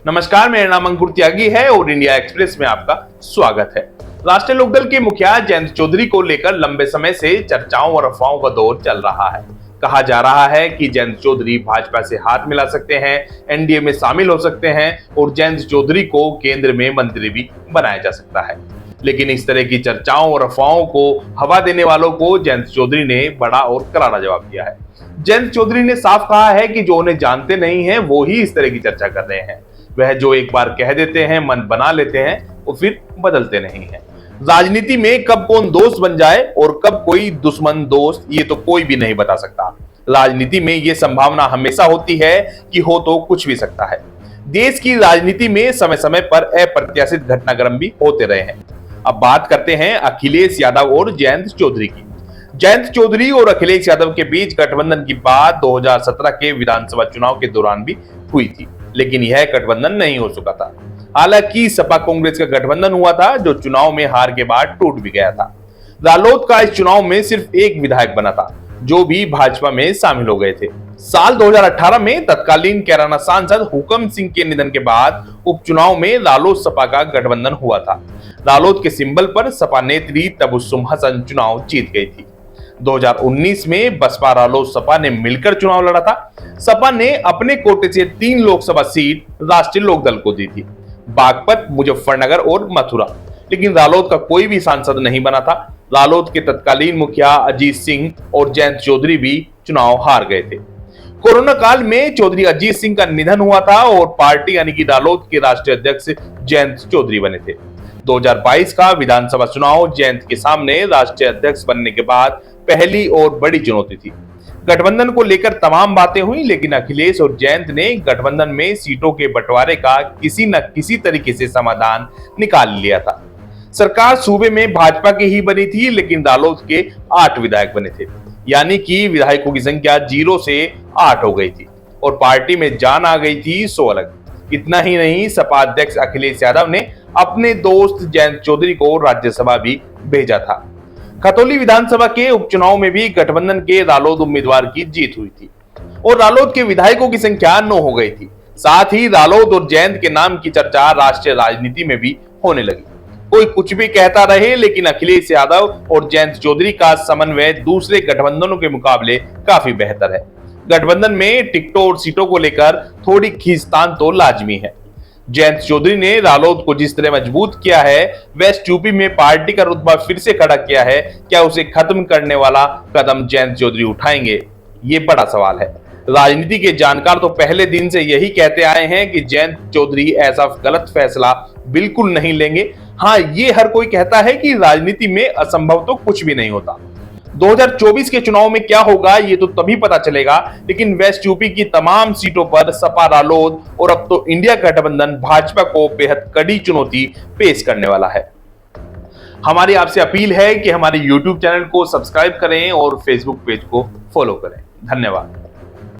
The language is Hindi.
नमस्कार, मेरा नाम अंकुर त्यागी है और इंडिया एक्सप्रेस में आपका स्वागत है। राष्ट्रीय लोकदल के मुखिया जयंत चौधरी को लेकर लंबे समय से चर्चाओं और अफवाहों का दौर चल रहा है। कहा जा रहा है कि जयंत चौधरी भाजपा से हाथ मिला सकते हैं, एनडीए में शामिल हो सकते हैं और जयंत चौधरी को केंद्र में मंत्री भी बनाया जा सकता है। लेकिन इस तरह की चर्चाओं और अफवाहों को हवा देने वालों को जयंत चौधरी ने बड़ा और करारा जवाब दिया है। जयंत चौधरी ने साफ कहा है कि जो उन्हें जानते नहीं है वो ही इस तरह की चर्चा कर रहे हैं। वह जो एक बार कह देते हैं, मन बना लेते हैं और फिर बदलते नहीं हैं। राजनीति में कब कौन दोस्त बन जाए और कब कोई दुश्मन दोस्त, ये तो कोई भी नहीं बता सकता। राजनीति में ये संभावना हमेशा होती है कि हो तो कुछ भी सकता है। देश की राजनीति में समय समय पर अप्रत्याशित घटनाक्रम भी होते रहे हैं। अब बात करते हैं अखिलेश यादव और जयंत चौधरी की। जयंत चौधरी और अखिलेश यादव के बीच गठबंधन की बात 2017 के विधानसभा चुनाव के दौरान भी हुई थी, लेकिन यह गठबंधन नहीं हो चुका था। हालांकि सपा कांग्रेस का गठबंधन हुआ था जो चुनाव में हार के बाद टूट भी गया था। रालोद का इस चुनाव में सिर्फ एक विधायक बना था जो भी भाजपा में शामिल हो गए थे। साल 2018 में तत्कालीन कैराना सांसद हुकम सिंह के निधन के बाद उपचुनाव में रालोद सपा का गठबंधन हुआ था। रालोद के सिंबल पर सपा नेत्री तबस्सुम हसन चुनाव जीत गई थी। 2019 में बसपा रालोद सपा ने मिलकर चुनाव लड़ा था। सपा ने अपने कोटे से 3 लोकसभा सीट राष्ट्रीय लोकदल को दी थी, बागपत, मुजफ्फरनगर और मथुरा। लेकिन रालोद का कोई भी सांसद नहीं बना था। रालोद के तत्कालीन मुखिया अजीत सिंह और जयंत चौधरी भी चुनाव हार गए थे। कोरोना काल में चौधरी अजीत सिंह का निधन हुआ था और पार्टी यानी कि रालोद के राष्ट्रीय अध्यक्ष जयंत चौधरी बने थे। 2022 का विधानसभा चुनाव जयंत के सामने राष्ट्रीय अध्यक्ष बनने के बाद पहली और बड़ी चुनौती थी। गठबंधन को लेकर तमाम बातें हुई, लेकिन अखिलेश और जयंत ने गठबंधन में सीटों के बंटवारे का किसी न किसी तरीके से समाधान निकाल लिया था। सरकार सूबे में भाजपा की ही बनी थी, लेकिन रालोद के 8 विधायक बने थे, यानी कि विधायकों की संख्या 0 से 8 हो गई थी और पार्टी में जान आ गई थी 100 अलग। इतना ही नहीं, सपा अध्यक्ष अखिलेश यादव ने अपने दोस्त जयंत चौधरी को राज्यसभा भी भेजा था। खतौली विधानसभा के उपचुनाव में भी गठबंधन के रालोद उम्मीदवार की जीत हुई थी और रालोद के विधायकों की संख्या 9 हो गई थी। साथ ही रालोद और जयंत के नाम की चर्चा राष्ट्रीय राजनीति में भी होने लगी। कोई कुछ भी कहता रहे, लेकिन अखिलेश यादव और जयंत चौधरी का समन्वय दूसरे गठबंधनों के मुकाबले काफी बेहतर है। गठबंधन में टिकटों और सीटों को लेकर थोड़ी खींचतान तो लाजमी है। जयंत चौधरी ने रालोद को जिस तरह मजबूत किया है, वेस्ट यूपी में पार्टी का रुतबा फिर से खड़ा किया है, क्या उसे खत्म करने वाला कदम जयंत चौधरी उठाएंगे? ये बड़ा सवाल है। राजनीति के जानकार तो पहले दिन से यही कहते आए हैं कि जयंत चौधरी ऐसा गलत फैसला बिल्कुल नहीं लेंगे। हाँ, ये हर कोई कहता है कि राजनीति में असंभव तो कुछ भी नहीं होता। 2024 के चुनाव में क्या होगा ये तो तभी पता चलेगा, लेकिन वेस्ट यूपी की तमाम सीटों पर सपा, रालोद और अब तो इंडिया गठबंधन भाजपा को बेहद कड़ी चुनौती पेश करने वाला है। हमारी आपसे अपील है कि हमारे YouTube चैनल को सब्सक्राइब करें और Facebook पेज को फॉलो करें। धन्यवाद।